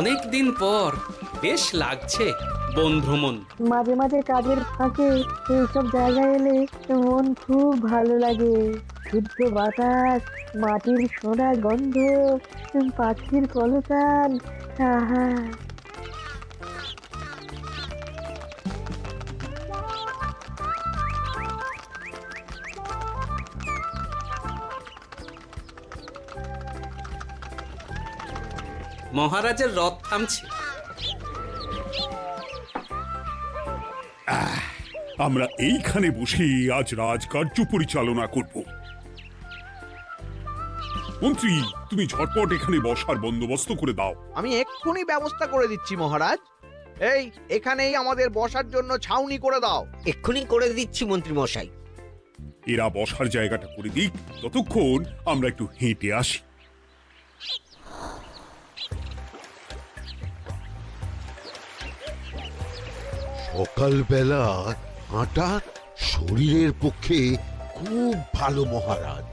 অনেক দিন পর বেশ লাগছে বন ভ্রমণ। মাঝে মাঝে কাজের ফাঁকে এইসব জায়গায় এলে মন খুব ভালো লাগে। শুদ্ধ বাতাস, মাটির সোনা গন্ধ, পাখির কলতান, আহা। মহারাজের রথ থামছে। আমরা এইখানে বসে আজ রাজকার্য পরিচালনা করব। মন্ত্রী, তুমি ঝটপট এখানে বসার বন্দোবস্ত করে দাও। আমি এক্ষুনি ব্যবস্থা করে দিচ্ছি মহারাজ। এই এখানেই আমাদের বসার জন্য ছাউনি করে দাও। এক্ষুনি করে দিচ্ছি মন্ত্রী মশাই। এরা বসার জায়গাটা করে দিক, ততক্ষণ আমরা একটু হেঁটে আসি। সকালবেলা হাঁটা শরীরের পক্ষে খুব ভালো মহারাজ।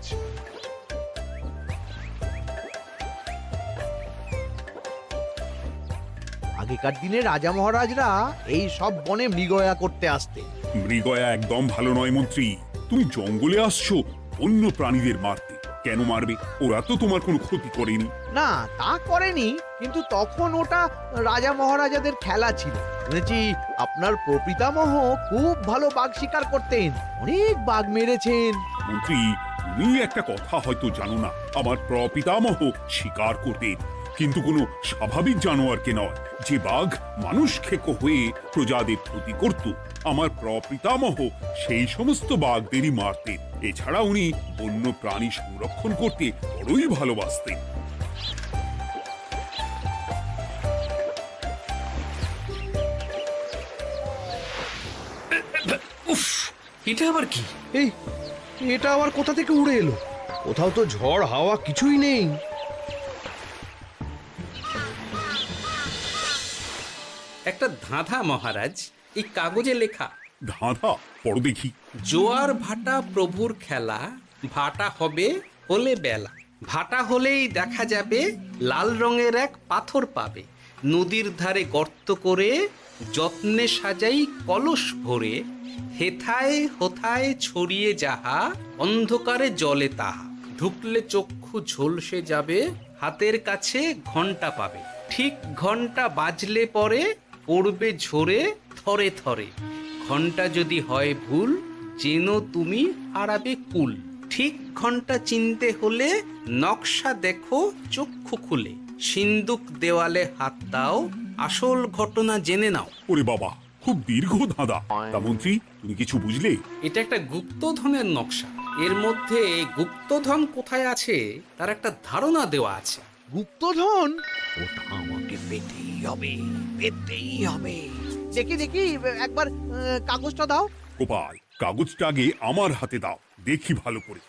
আগেকার দিনে রাজা মহারাজরা এই সব বনে মৃগয়া করতে আসতেন। মৃগয়া একদম ভালো নয় মন্ত্রী। তুমি জঙ্গলে আসছো অন্য প্রাণীদের মারতে। কেন মারবে? ওরা তো তোমার কোনো ক্ষতি করেনি। না, তা করেনি, কিন্তু তখন ওটা রাজা মহারাজাদের খেলা ছিল। শুনেছি আপনার প্রপিতামহ খুব ভালো বাঘ শিকার করতেন, অনেক বাঘ মেরেছেন। মন্ত্রী, তুমি একটা কথা হয়তো জানো না। আমার প্রপিতামহ শিকার করতেন, কিন্তু কোনো স্বাভাবিক জানোয়ারকে নয়। যে বাঘ মানুষ খেকো হয়ে প্রজাদের ক্ষতি করত, আমার প্রপিতামহ সেই সমস্ত বাঘদেরই মারতেন। এছাড়া উনি বন্য প্রাণী সংরক্ষণ করতে বড়ই ভালোবাসতেন। উফ, এটা আবার কি? এই এটা আবার কোথা থেকে উড়ে এলো? কোথাও তো ঝড় হাওয়া কিছুই নেই। একটা ধাঁধা মহারাজ, এই কাগজে লেখা। ধাঁধা? পড়ো দেখি। জোয়ার ভাটা প্রভুর খেলা, ভাটা হবে হলে বেলা। ভাটা হলেই দেখা যাবে লাল রঙের এক পাথর পাবে। নদীর ধারে গর্ত করে যত্নে সাজাই কলস ভরে। হেথায় হোথায় ছড়িয়ে যাহা, অন্ধকারে জলে তাহা। ঢুকলে চক্ষু ঝলসে যাবে, হাতের কাছে ঘন্টা পাবে। ঠিক ঘন্টা বাজলে পরে পড়বে ঝরে থরে থরে। ঘন্টা যদি হয় ভুল, যেন তুমি হারাবে কুল। ঠিক ঘন্টা চিনতে হলে নকশা দেখো চক্ষু খুলে। সিন্দুক দেওয়ালে হাত দাও, আসল ঘটনা জেনে নাও। ওরে বাবা, খুব দীর্ঘ ধাঁধা। তা মন্ত্রী, তুমি কিছু বুঝলে? এটা একটা গুপ্তধনের নকশা। এর মধ্যে গুপ্তধন কোথায় আছে তার একটা ধারণা দেওয়া আছে। গুপ্তধন? ওটা আমাকে পেতেই হবে, পেতেই হবে। দেখি দেখি, একবার কাগজটা দাও। গোপাল, কাগজটা আগে আমার হাতে দাও, দেখি ভালো করে।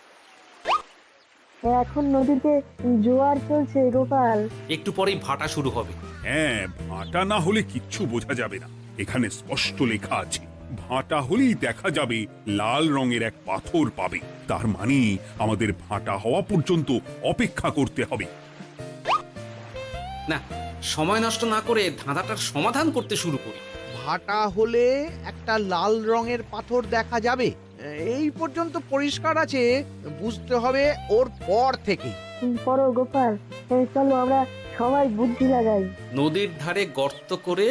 এখন নদীতে জোয়ার চলছে গোপাল। একটু পরেই ভাটা শুরু হবে। হ্যাঁ, ভাটা না হলে কিচ্ছু বোঝা যাবে না। এখানে স্পষ্ট লেখা আছে, ভাটা হলেই দেখা যাবে লাল রঙের এক পাথর পাবে। তার মানে আমাদের ভাটা হওয়া পর্যন্ত অপেক্ষা করতে হবে। না, সময় নষ্ট না করে ধাঁধাটার সমাধান করতে শুরু করি। ভাটা হলে একটা লাল রঙের পাথর দেখা যাবে, এই পর্যন্ত পরিষ্কার আছে। বুঝতে হবে ওর পর থেকে। পড়ো গোপাল, চলো আমরা সবাই বুদ্ধি লাগাই। নদীর ধারে গর্ত করে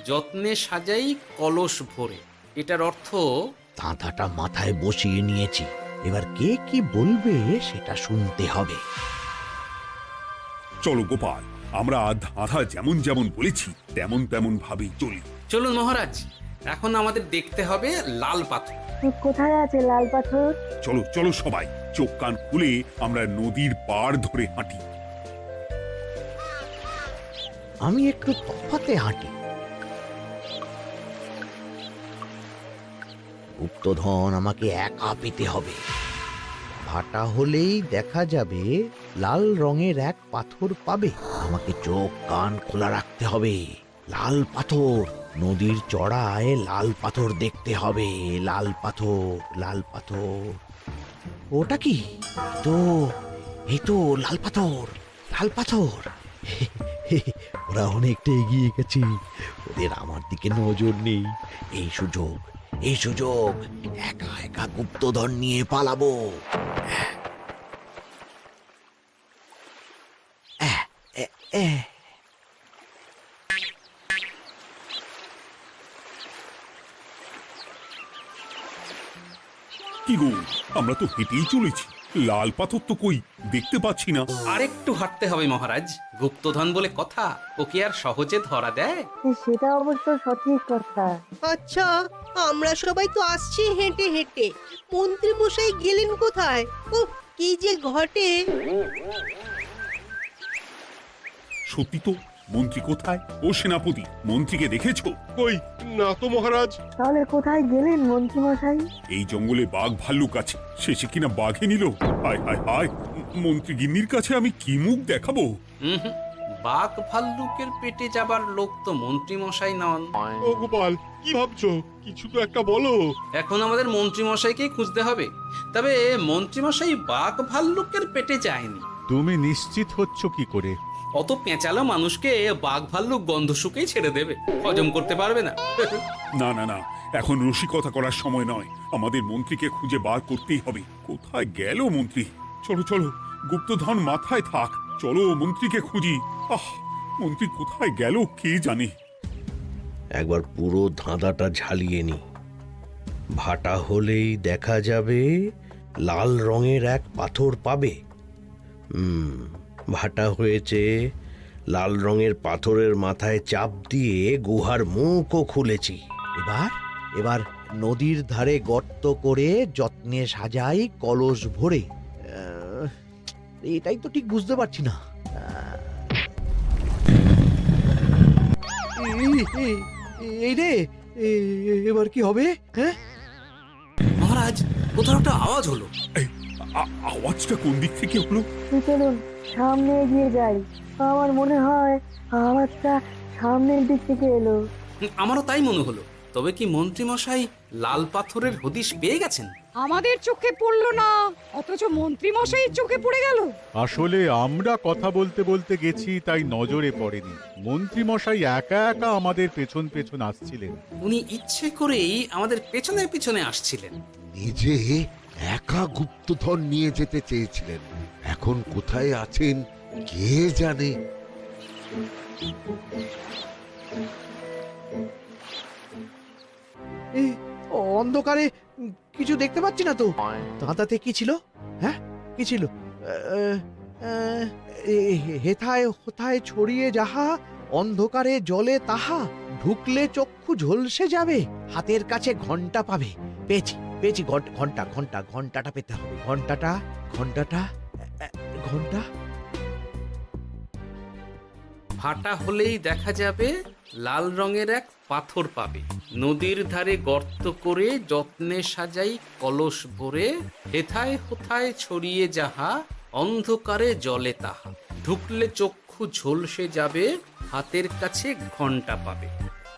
যত্নে সাজাই কলস ভরে। এটার অর্থ, ধাঁধাটা মাথায় বসিয়ে নিয়েছি, এবার কে কি বলবে সেটা শুনতে হবে। চলো গোপাল, আমরা ধাঁধা যেমন যেমন বলেছি তেমন তেমন ভাবেই চলি। চলুন মহারাজ, এখন আমাদের দেখতে হবে লাল পাথর। কোথায় আছে লাল পাথর? চলো চলো সবাই, চোখ কান খুলে আমরা নদীর পাড় ধরে হাঁটি। আমি একটু তফাতে হাঁটি। গুপ্তধন আমাকে একা পেতে হবে। ভাটা হলেই দেখা যাবে লাল রঙের এক পাথর পাবে। আমাকে চোখ কান খোলা রাখতে হবে। লাল পাথর, নদীর চড়ায় লাল পাথর দেখতে হবে। লাল পাথর, লাল পাথর। ওটা কি? এই তো লাল পাথর, লাল পাথর। ওরা অনেকটা এগিয়ে গেছে, ওদের আমার দিকে নজর নেই। এই সুযোগ একা একা গুপ্তধন নিয়ে পালাবো। আহ, এ- এ। কি গো, আমরা তো হেঁটেই চলেছি, লাল পাথর তো কই দেখতে পাচ্ছি না। আরেকটু হাঁটতে হবে মহারাজ, গুপ্তধন বলে কথা, ওকে আর সহজে ধরা দেয়? সেটা অবশ্য সঠিক কথা। আচ্ছা, আমরা সবাই তো আসছি হেঁটে হেঁটে, মন্ত্রী মশাই গেলেন কোথায়? ও কি যে ঘটে! সত্যি তো, মন্ত্রী কোথায়? ও সেনাপতি, মন্ত্রীকে দেখেছো? কই, না তো মহারাজ। তাহলে কোথায় গেলেন মন্ত্রী মশাই? এই জঙ্গলে বাঘ ভাল্লুক আছে, শেষে কিনা বাঘে নিল। হায় হায় হায়, মন্ত্রী গিন্নির কাছে আমি কি মুখ দেখাবো? হুম, বাঘ ভাল্লুকের পেটে যাবার লোক তো মন্ত্রী মশাই নন। ও গোপাল, কি ভাবছো? কিছু তো একটা বলো। এখন আমাদের মন্ত্রী মশাইকেই খুঁজতে হবে। তবে মন্ত্রী মশাই বাঘ ভাল্লুকের পেটে যায়নি। তুমি নিশ্চিত হচ্ছ কি করে? অত পেঁচালো মানুষকে বাঘ ভাল্লুক গন্ধ শুকেই ছেড়ে দেবে, হজম করতে পারবে না। না না না, এখন রসিকতা করার সময় নয়, আমাদের মন্ত্রীকে খুঁজে বার করতেই হবে। কোথায় গেল মন্ত্রী? চলো চলো, গুপ্তধন মাথায় থাক, চলো মন্ত্রীকে খুঁজি। আহ, মন্ত্রী কোথায় গেল কে জানে। একবার পুরো ধাঁধাটা ঝালিয়ে নি। ভাটা হলেই দেখা যাবে লাল রঙের এক পাথর পাবে। ভাটা হয়েছে, লাল রঙের পাথরের মাথায় চাপ দিয়ে গুহার মুখও খুলেছি। এবার নদীর ধারে গর্ত করে যত্নে সাজাই কলস ভরে। এটাই তো ঠিক বুঝতে পারছি না। এই রে, এবার কি হবে? হ্যাঁ, মহারাজ, কোথাও একটা আওয়াজ হলো। এই, আওয়াজটা কোন দিক থেকে হলো? চলুন সামনে এগিয়ে যাই। আমার মনে হয় আওয়াজটা সামনের দিক থেকে এলো। আমারও তাই মনে হলো। তবে কি মন্ত্রী মশাই লাল পাথরের হদিশ পেয়ে গেছেন? আমাদের চোখে পড়লো না, অথচ মন্ত্রী মশাইয়ের চোখে পড়ে গেল। আসলে আমরা কথা বলতে বলতে গেছি, তাই নজরে পড়েনি। মন্ত্রী মশাই একা একা আমাদের পেছন পেছন আসছিলেন। উনি ইচ্ছে করেই আমাদের পেছনে পেছনে আসছিলেন। নিজে একা গুপ্তধন নিয়ে যেতে চেয়েছিলেন, এখন কোথায় আছেন কে জানে। অন্ধকারে কিছু দেখতে পাচ্ছি না তো। ধাঁধাতে কি ছিল? হ্যাঁ, কি ছিল? হেথায় হোথায় ছড়িয়ে যাহা, অন্ধকারে জলে তাহা, ঢুকলে চক্ষু ঝলসে যাবে, হাতের কাছে ঘন্টা পাবে। পেয়েছি পেয়েছি, ঘন্টাটা পেতে হবে। ঘন্টা। ভাটা হলেই দেখা যাবে লাল রঙের এক পাথর পাবে, নদীর ধারে গর্ত করে যত্নে সাজাই কলস ভরে, হেথায় হোথায় ছড়িয়ে যাহা, অন্ধকারে জলে তাহা, ঢুকলে চক্ষু ঝলসে যাবে, হাতের কাছে ঘন্টা পাবে।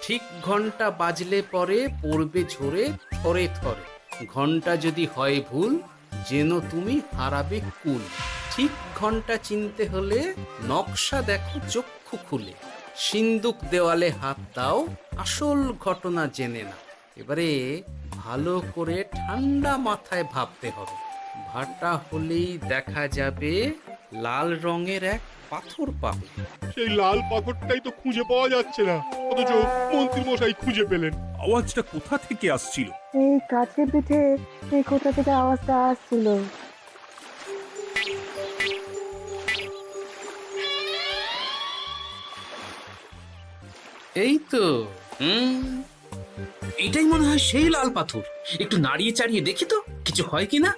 ঠিক ঘন্টা বাজলে পরে পড়বে ঝরে থরে থরে, ঘন্টা যদি হয় ভুল যেন তুমি হারাবে কুল। ঠিক ঘন্টা চিনতে হলে নকশা দেখো চক্ষু খুলে, সিন্দুক দেওয়ালে হাত দাও আসল ঘটনা জেনে না। এবারে ভালো করে ঠান্ডা মাথায় ভাবতে হবে। ভাটা হলেই দেখা যাবে লাল রঙের এক পাথর পাবে। সেই লাল পাথরটাই তো খুঁজে পাওয়া যাচ্ছে না, অথচ মন্ত্রী মশাই খুঁজে পেলেন। আওয়াজটা কোথা থেকে আসছিল? এই কাছে পিঠে এই কোথা থেকে আওয়াজটা আসছিল। এই তো, এটাই মনে হয় সেই লাল পাথর। একটু নাড়িয়ে চাড়িয়ে দেখি তো কিছু হয় কিনা।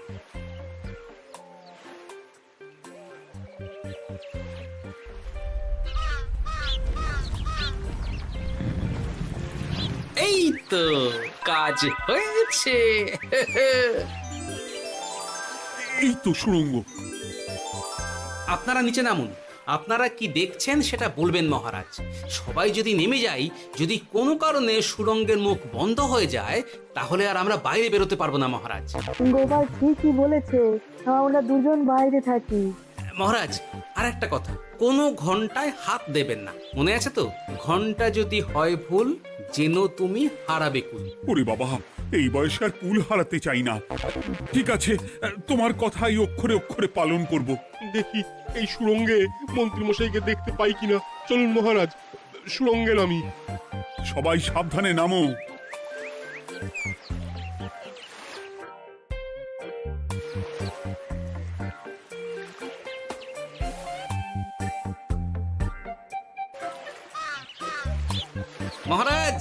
এই তো, কাজ হয়েছে। এই তো সুড়ঙ্গ। আপনারা নিচে নামুন। আপনারা কি দেখছেন সেটা বলবেন মহারাজ। সবাই যদি নেমে যাই, যদি কোনো কারণে সুড়ঙ্গের মুখ বন্ধ হয়ে যায়, তাহলে আর আমরা বাইরে বেরোতে পারবো না মহারাজ। গোপাল ঠিকই বলেছে, আমরা দুজন বাইরে থাকি। মহারাজ আর একটা কথা, কোনো ঘন্টায় হাত দেবেন না, মনে আছে তো? ঘন্টা যদি হয় ভুল, যেন তুমি হারাবে কুল। ওরে বাবা, এই বয়সে আর কুল হারাতে চাই না। ঠিক আছে, তোমার কথাই অক্ষরে অক্ষরে পালন করব। দেখি এই সুরঙ্গে মন্ত্রীমশাইকে দেখতে পাই কিনা। চলুন মহারাজ, সুরঙ্গে নামি। সবাই সাবধানে নামো। মহারাজ,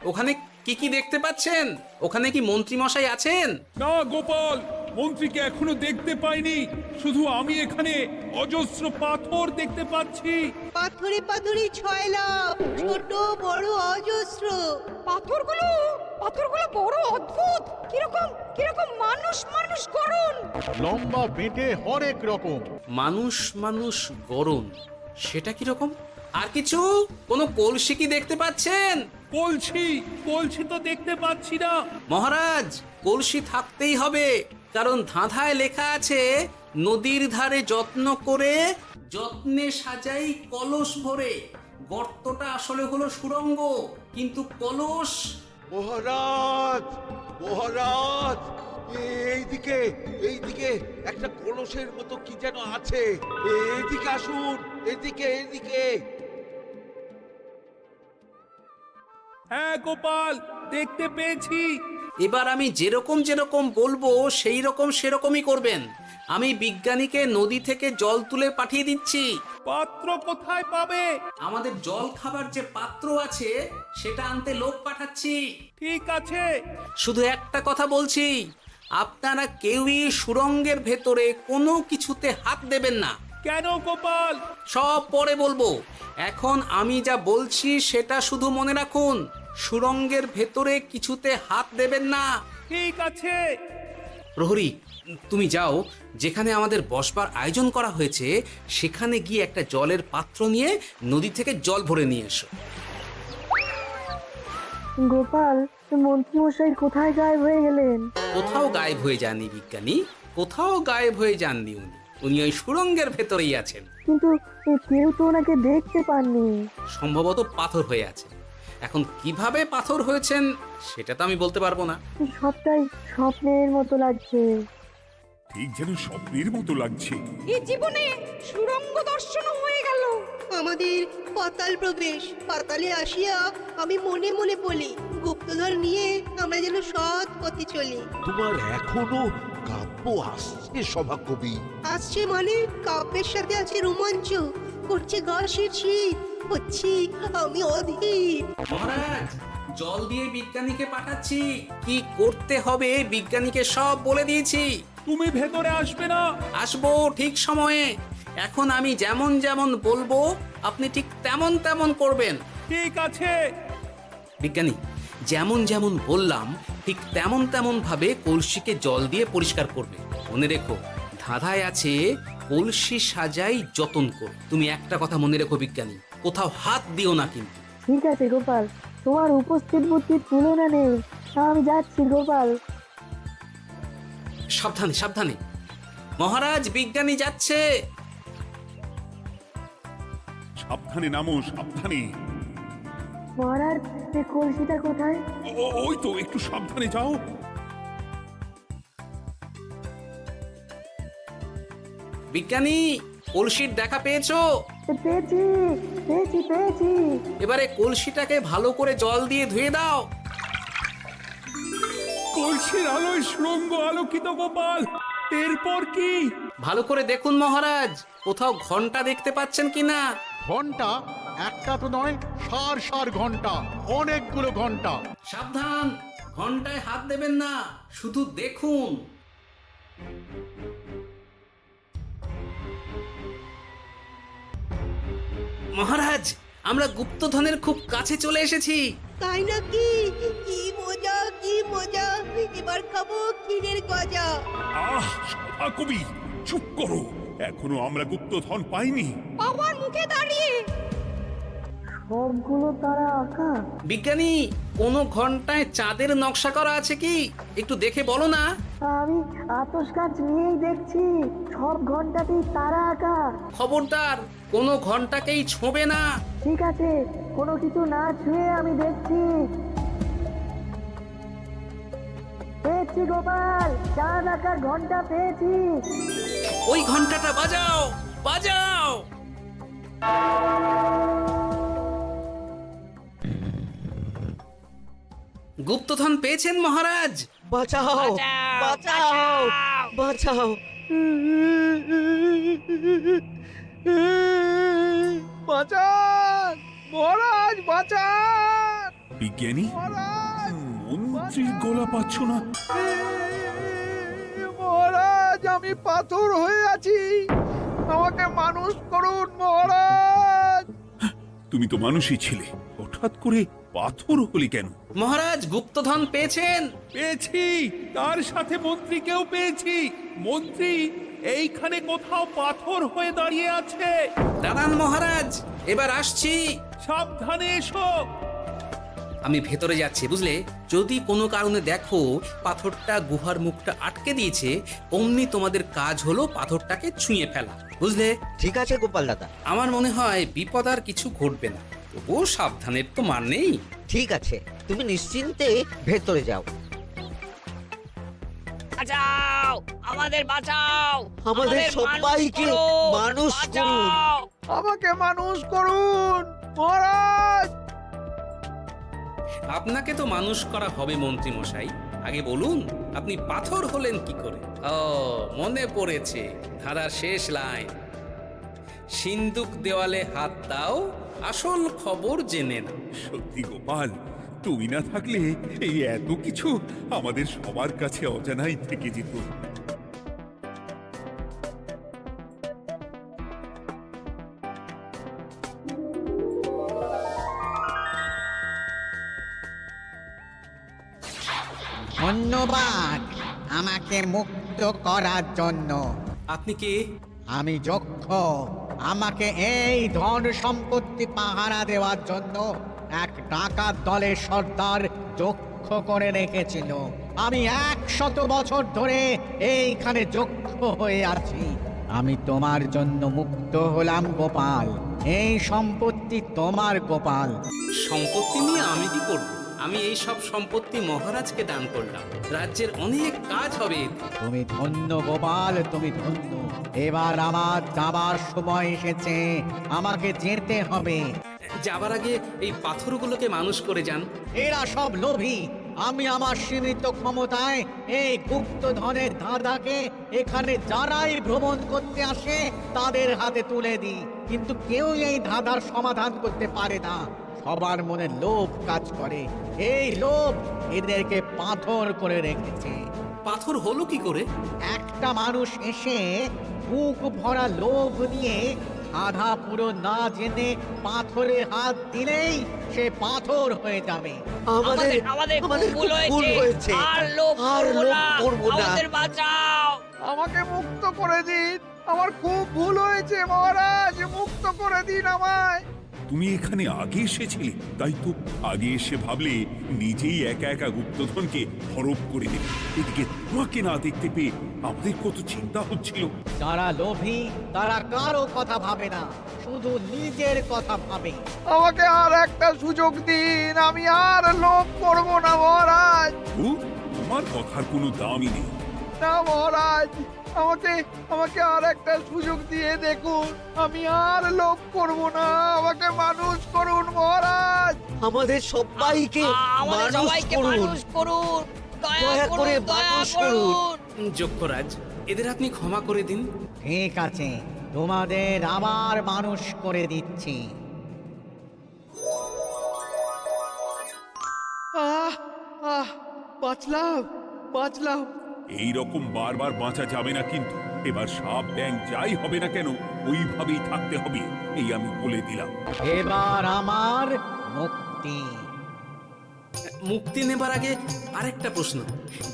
ওখানে কি কি দেখতে পাচ্ছেন? ওখানে কি মন্ত্রী মশাই আছেন? না গোপাল, মন্ত্রীকে এখনো দেখতে পাইনি। শুধু আমি এখানে অজস্র পাথর দেখতে পাচ্ছি। পাথরে পাথরে ছয়লাভ, ছোট বড় অজস্র। পাথরগুলো বড় অদ্ভুত, কিরকম কিরকম মানুষ মানুষ গড়ন। লম্বা বেঁটে হরেক রকম। মানুষ মানুষ গরম, সেটা কি রকম? আর কিছু? কোনো কলসি কি দেখতে পাচ্ছেন? কলসি তো দেখতে পাচ্ছি না। মহারাজ, কলসি থাকতেই হবে, কারণ ধাঁধায় লেখা আছে নদীর ধারে যত্ন করে যত্নে সাজাই কলস ভরে। গর্তটা আসলে হলো সুড়ঙ্গ, কিন্তু কলস। মহারাজ, মহারাজ, এইদিকে এইদিকে একটা কলসের মতো কি যেন আছে। এইদিকে আসুন, এদিকে এদিকে। হ্যাঁ গোপাল, দেখতে পেয়েছি। এবার আমি যেরকম যেরকম বলবো সেই রকম সেরকমই করবেন। আমি বিজ্ঞানীকে নদী থেকে জল তুলে পাঠিয়ে দিচ্ছি। পাত্র কোথায় পাবে? আমাদের জল খাবার যে পাত্র আছে সেটা আনতে লোক পাঠাচ্ছি। ঠিক আছে। শুধু একটা কথা বলছি, আপনারা কেউই সুড়ঙ্গের ভেতরে কোনো কিছুতে হাত দেবেন না। কেন গোপাল? সব পরে বলবো, এখন আমি যা বলছি সেটা শুধু মনে রাখুন। সুড়ঙ্গের ভেতরে কিছুতে হাত দেবেন না। ঠিক আছে। প্রহরী, তুমি যাও, যেখানে আমাদের বসবার আয়োজন করা হয়েছে সেখানে গিয়ে একটা জলের পাত্র নিয়ে নদী থেকে জল ভরে নিয়ে এসো। গোপাল, মন্ত্রীমশাই কোথায় গায়েব হয়ে গেলেন? কোথাও গায়েব হয়ে যাননি বিজ্ঞানী, কোথাও গায়েব হয়ে যাননি উনি। উনি ওই সুড়ঙ্গের ভেতরেই আছেন। কিন্তু কেউ তো ওনাকে দেখতে পাননি। সম্ভবত পাথর হয়ে আছে। এখন কিভাবে পাথর হয়েছেন সেটা তো আমি বলতে পারবো না। সবটাই স্বপ্নের মতো লাগছে। ঠিক যেন স্বপ্নের মতো লাগছে। এই জীবনে সুরঙ্গ দর্শন হয়ে গেল। আমাদের পাতাল প্রবেশ। পাতালে আসিয়া আমি মনে মনে বলি, গুপ্তধন নিয়ে আমরা যেন সৎ পথে চলি। তোমার এখনো কাব্য আসছে সভাকবি? আসছে মানে কাব্যের সাথে আছে রোমাঞ্চ, করছে গা শীত, হচ্ছি আমি অধীর। মহারাজ, জল দিয়ে বিজ্ঞানীকে পাঠাচ্ছি। কি করতে হবে বিজ্ঞানীকে সব বলে দিয়েছি। তুমি ভেতরে আসবে না? আসবো ঠিক সময়ে। এখন আমি যেমন যেমন বলবো আপনি ঠিক তেমন তেমন করবেন। ঠিক আছে। বিজ্ঞানী, যেমন যেমন বললাম ঠিক তেমন তেমন ভাবে কলসিকে জল দিয়ে পরিষ্কার করবে। মনে রেখো, ধাঁধায় আছে কলসি সাজাই যতন কর। তুমি একটা কথা মনে রেখো বিজ্ঞানী, কোথাও হাত দিও না কিন্তু। ঠিক আছে গোপাল, তোমার উপস্থিত বুদ্ধির তুলনা নেই। আমি যাচ্ছি গোপাল। সাবধানে সাবধানে। মহারাজ, বিজ্ঞানী যাচ্ছে। সাবধানে নামো, সাবধানে। মহারাজ, এই কলসিটা কোথায়? ওই তো, একটু সাবধানে যাও। বিজ্ঞানী, কলসির দেখা পেয়েছো? পেয়েছি পেয়েছি পেয়েছি। এবারে কলসিটাকে ভালো করে জল দিয়ে ধুয়ে দাও। কলসির আলোয় সুড়ঙ্গ আলোকিত গোপাল। এরপর কি? ভালো করে দেখুন মহারাজ, কোথাও ঘন্টা দেখতে পাচ্ছেন কিনা। ঘন্টা একটা তো নয়, সার সার ঘন্টা, অনেকগুলো ঘন্টা। সাবধান, ঘন্টায় হাত দেবেন না, শুধু দেখুন। মহারাজ, আমরা গুপ্তধনের খুব কাছে চলে এসেছি। তাই নাকি? কি মজা কি মজা, এবার খাবো ক্ষীরের গজা। আহ, সভাকবি চুপ করো। এখনো আমরা গুপ্তধন পাইনি। পাওয়ার মুখে দাঁড়িয়ে সবগুলো তারা আঁকা। বিজ্ঞানী, কোনো ঘন্টায় চাঁদের নকশা করা আছে কি? একটু দেখে বলো না। আমি আতস কাজ নিয়েই দেখছি, সব ঘন্টাতেই তারা আঁকা। খবরদার, কোনো ঘন্টাকেই ছোঁবে না। ঠিক আছে, কোনো কিছু না ছুঁয়ে আমি দেখছি। পেয়েছি গোপাল, চাঁদ আঁকার ঘন্টা পেয়েছি। ওই ঘন্টাটা বাজাও, বাজাও। গুপ্তধন পেয়েছেন মহারাজ? বাঁচাও, বাঁচাও, বাঁচাও। বাঁচান মহারাজ, বাঁচান বিজ্ঞানী, মহারাজ, মন্ত্রীর গলা পাচ্ছ না? মহারাজ, আমি পাথর হয়ে আছি, আমাকে মানুষ করুন মহারাজ। তুমি তো মানুষই ছিলে, হঠাৎ করে পাথর হলি কেন? মহারাজ, গুপ্তধন পেয়েছেন? পেয়েছি, তার সাথে মন্ত্রীকেও পেয়েছি। মন্ত্রী এইখানে কোথাও পাথর হয়ে দাঁড়িয়ে আছে। দাঁড়ান মহারাজ, এবার আসছি। সাবধানে এসো। আমি ভেতরে যাচ্ছি, বুঝলে? যদি কোনো কারণে দেখো পাথরটা গুহার মুখটা আটকে দিয়েছে, অমনি তোমাদের কাজ হলো পাথরটাকে ছুঁয়ে ফেলা, বুঝলে? ঠিক আছে গোপাল দাদা। আমার মনে হয় বিপদ আর কিছু ঘটবে না, তবুও সাবধানের তো মান নেই। ঠিক আছে, তুমি নিশ্চিন্তে ভেতরে যাও। বাঁচাও, আমাদের বাঁচাও, আমাদের সবাইকে মানুষ করুন। আমাকে মানুষ করুন মহারাজ। আপনাকে তো মানুষ করা হবে মন্ত্রী মশাই। আগে বলুন, আপনি পাথর হলেন কি করে? ও, মনে পড়েছে, ধারার শেষ লাইন, সিন্দুক দেওয়ালে হাত দাও, আসল খবর জেনে নাও। সত্যি গোপাল, তুমি না থাকলে এই এত কিছু আমাদের সবার কাছে অজানাই থেকে যেত। ধন্যবাদ আমাকে মুক্ত করার জন্য। আপনি কে? আমি যক্ষ। আমাকে এই ধন সম্পত্তি পাহারা দেওয়ার জন্য এক ডাকাত দলের সর্দার যক্ষ করে রেখেছিল। আমি 100 বছর ধরে এইখানে যক্ষ হয়ে আছি। আমি তোমার জন্য মুক্ত হলাম গোপাল। এই সম্পত্তি তোমার গোপাল। সম্পত্তি নিয়ে আমি কি করব? আমি এই সব সম্পত্তি মহারাজকে দান করলাম, রাজ্যের অনেক কাজ হবে। তুমি ধন্য গোপাল, তুমি ধন্য। এবার আমার যাবার সময় এসেছে, আমাকে যেতে হবে। যাবার আগে এই পাথরগুলোকে মানুষ করে যান। এরা সব লোভী। আমি আমার সীমিত ক্ষমতায় এই গুপ্তধনের ধাঁধাকে এখানে যারাই ভ্রমণ করতে আসে তাদের হাতে তুলে দিই, কিন্তু কেউ এই ধাঁধার সমাধান করতে পারে না। সবার মনে লোভ কাজ করে, এই লোভ এদেরকে পাথর করে রেখেছে। পাথর হলো কি করে? একটা মানুষ এসে বুক ভরা লোভ নিয়ে আধা পুরো না জেনে পাথরে হাত দিলেই সে পাথর হয়ে যাবে। আমাদের ভুল হয়েছে, আর লোভ করব না, আমাদের বাঁচাও। আমাকে মুক্ত করে দিন, আমার খুব ভুল হয়েছে মহারাজ, মুক্ত করে দিন আমায়। তুমি এখানে আগে এসেছিলে, তাই তো আগে এসে ভাবলে নিজেই একা একা গুপ্তধনকে হরপ করে দেবে। এদিকে তোমাকে না দেখতে পেয়ে আমাদের কত চিন্তা হচ্ছিল। যারা লোভী তারা কারো কথা ভাবে না, শুধু নিজের কথা ভাবে। আমাকে আর একটা সুযোগ দিন, আমি আর লোভ করব না মহারাজ। তোমার কথার কোনো দামই নেই। না মহারাজ, আমাকে আর একটা সুযোগ দিয়ে দেখুন, আমি আর লোভ করব না, আমাকে মানুষ করুন মহারাজ। আমাদের সবাইকে মানুষ করুন, দয়া করে মানুষ করুন। যক্ষরাজ, এদের আপনি ক্ষমা করে দিন। ঠিক আছে, তোমাদের আবার মানুষ করে দিচ্ছি। বাঁচলাম। এই রকম বারবার বাঁচা যাবে না, কিন্তু এবার সাপ ব্যাং যাই হবে না কেন ওইভাবেই থাকতে হবে, এই আমি বলে দিলাম। এবার আমার মুক্তি। মুক্তি নেবার আগে আরেকটা প্রশ্ন,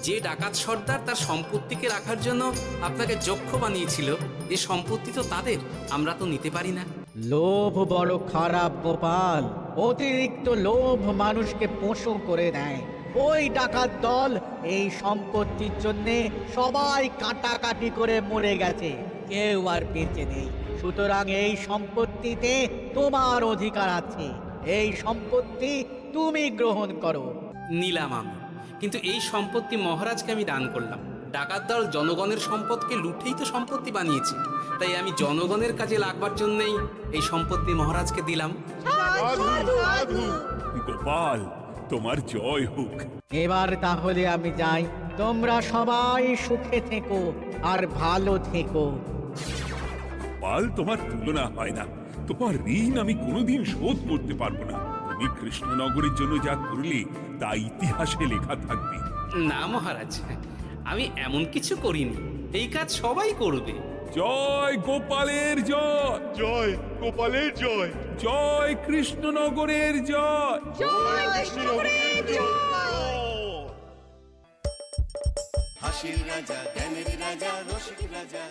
যে ডাকাত সর্দার তার সম্পত্তিকে রাখার জন্য আপনাকে যক্ষ বানিয়েছিল, এই সম্পত্তি তো তাদের, আমরা তো নিতে পারি না। লোভ বড় খারাপ গোপাল, অতিরিক্ত লোভ মানুষকে পশু করে দেয়। ওই ডাকাত দল এই সম্পত্তির জন্য সবাই কাটাকাটি করে মরে গেছে, কেউ আর বেঁচে নেই। সুতরাং এই সম্পত্তিতে তোমার অধিকার আছে, এই সম্পত্তি তুমি গ্রহণ করো। নিলাম আমি, কিন্তু এই সম্পত্তি মহারাজকে আমি দান করলাম। ডাকাত দল জনগণের সম্পদকে লুঠেই তো সম্পত্তি বানিয়েছে, তাই আমি জনগণের কাজে লাগবার জন্যই এই সম্পত্তি মহারাজকে দিলাম। গোপাল, তোমার জয় হোক। এবার তাহলে আমি যাই, তোমরা সবাই সুখে থেকো আর ভালো থেকো। গোপাল, তোমার তুলনা হয় না। তোমার ঋণ আমি কোনোদিন শোধ করতে পারবো না। তুমি কৃষ্ণনগরের জন্য যা করলে তা ইতিহাসে লেখা থাকবে। না মহারাজ, আমি এমন কিছু করিনি, এই কাজ সবাই করবে। জয় গোপালের জয়, জয় গোপালের জয়, জয় কৃষ্ণনগরের জয়। হাসির রাজা, জ্ঞানের রাজা, রসিক রাজা।